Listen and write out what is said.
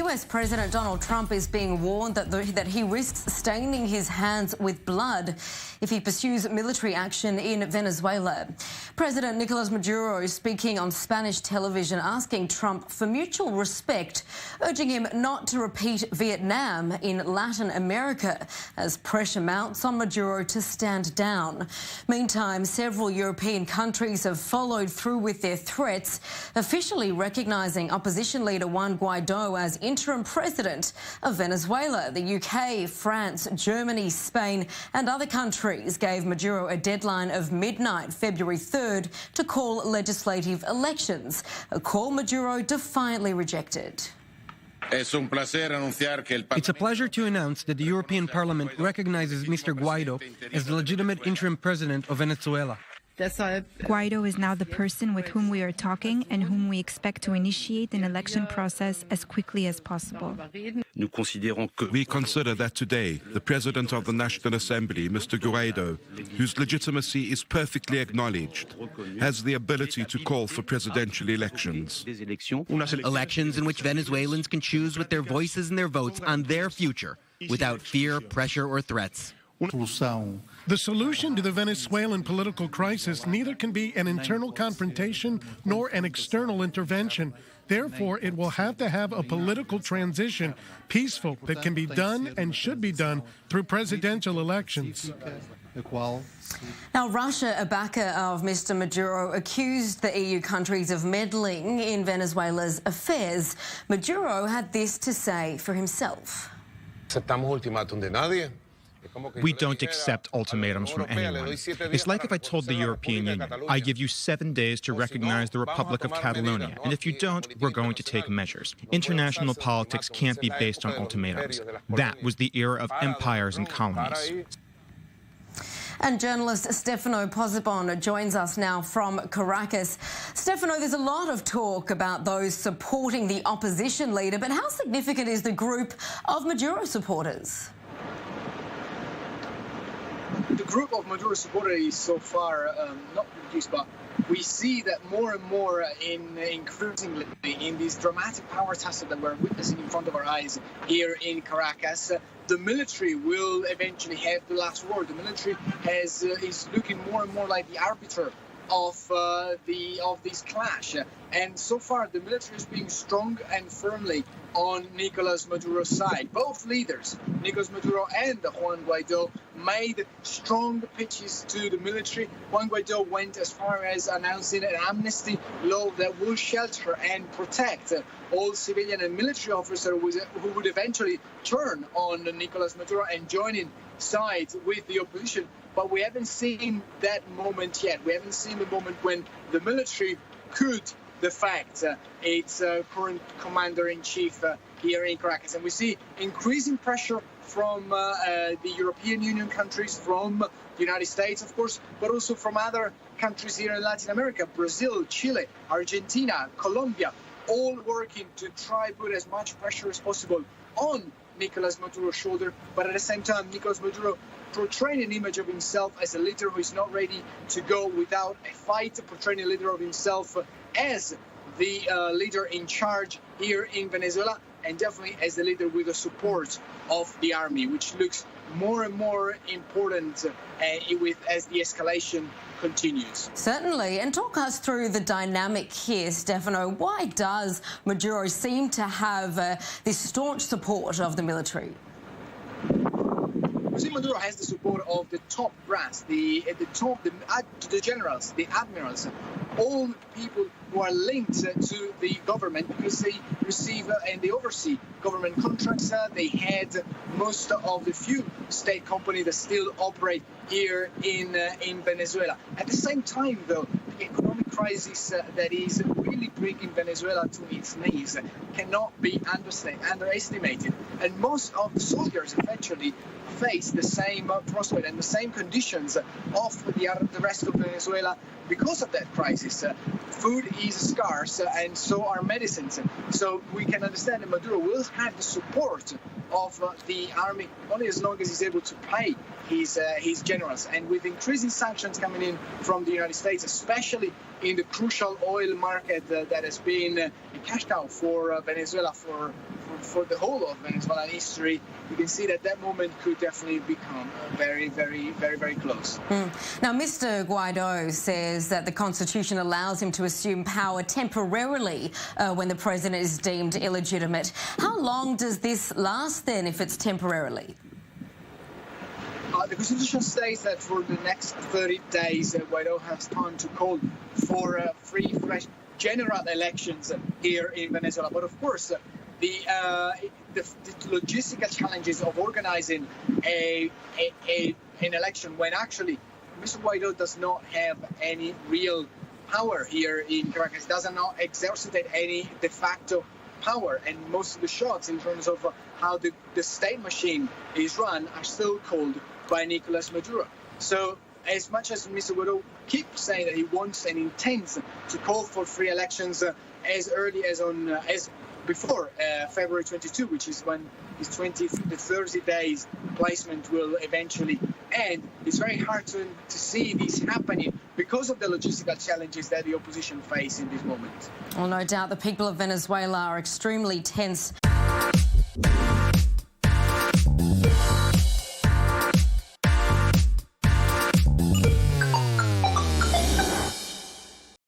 US President Donald Trump is being warned that he risks staining his hands with blood if he pursues military action in Venezuela. President Nicolas Maduro is speaking on Spanish television, asking Trump for mutual respect, urging him not to repeat Vietnam in Latin America as pressure mounts on Maduro to stand down. Meantime, several European countries have followed through with their threats, officially recognising opposition leader Juan Guaido as interim president of Venezuela. The UK, France, Germany, Spain and other countries gave Maduro a deadline of midnight February 3rd to call legislative elections, a call Maduro defiantly rejected. It's a pleasure to announce that the European Parliament recognizes Mr. Guaido as the legitimate interim president of Venezuela. Guaido is now the person with whom we are talking and whom we expect to initiate an election process as quickly as possible. We consider that today, the President of the National Assembly, Mr. Guaido, whose legitimacy is perfectly acknowledged, has the ability to call for presidential elections. Elections in which Venezuelans can choose with their voices and their votes on their future without fear, pressure, or threats. The solution to the Venezuelan political crisis neither can be an internal confrontation nor an external intervention. Therefore, it will have to have a political transition, peaceful, that can be done and should be done through presidential elections. Now, Russia, a backer of Mr. Maduro, accused the EU countries of meddling in Venezuela's affairs. Maduro had this to say for himself. We don't accept ultimatums from anyone. It's like if I told the European Union, I give you 7 days to recognize the Republic of Catalonia, and if you don't, we're going to take measures. International politics can't be based on ultimatums. That was the era of empires and colonies. And journalist Stefano Pozzebon joins us now from Caracas. Stefano, there's a lot of talk about those supporting the opposition leader, but how significant is the group of Maduro supporters? The group of Maduro supporters is so far not reduced, but we see that more and more increasingly in these dramatic power tussle that we're witnessing in front of our eyes here in Caracas, the military will eventually have the last word. The military is looking more and more like the arbiter of this clash, and so far the military is being strong and firmly on Nicolas Maduro's side. Both leaders, Nicolas Maduro and Juan Guaido, made strong pitches to the military. Juan Guaido went as far as announcing an amnesty law that will shelter and protect all civilian and military officers who would eventually turn on Nicolas Maduro and join in sides with the opposition. But we haven't seen that moment yet. We haven't seen the moment when the military could defect its current commander-in-chief here in Caracas. And we see increasing pressure from the European Union countries, from the United States, of course, but also from other countries here in Latin America, Brazil, Chile, Argentina, Colombia, all working to try to put as much pressure as possible on Nicolas Maduro's shoulder. But at the same time, Nicolas Maduro portraying an image of himself as a leader who is not ready to go without a fight, portraying a leader of himself as the leader in charge here in Venezuela, and definitely as the leader with the support of the army, which looks more and more important as the escalation continues. Certainly. And talk us through the dynamic here, Stefano. Why does Maduro seem to have this staunch support of the military? Maduro has the support of the top brass, the generals, the admirals, all people who are linked to the government because they receive and they oversee government contracts. They had most of the few state companies that still operate here in Venezuela. At the same time, though, the economic crisis that is really bringing Venezuela to its knees cannot be underestimated. And most of the soldiers eventually face the same prospect and the same conditions of the rest of Venezuela because of that crisis. Food is scarce and so are medicines. So we can understand that Maduro will have the support of the army only as long as he's able to pay his generals. And with increasing sanctions coming in from the United States, especially in the crucial oil market that has been a cash cow for Venezuela for the whole of Venezuelan history, you can see that that moment could definitely become very, very, very, very close. Now, Mr. Guaido says that the Constitution allows him to assume power temporarily when the president is deemed illegitimate. How long does this last then if it's temporarily? The Constitution states that for the next 30 days, Guaido has time to call for free, fresh, general elections here in Venezuela. But of course, the logistical challenges of organizing an election when actually Mr. Guaido does not have any real power here in Caracas, does not exercite any de facto power, and most of the shots in terms of how the state machine is run are still called by Nicolas Maduro. So as much as Mr. Guaido keeps saying that he wants and intends to call for free elections as early as before February 22, which is when his 30 days placement will eventually end, it's very hard to see this happening because of the logistical challenges that the opposition face in this moment. Well, no doubt the people of Venezuela are extremely tense.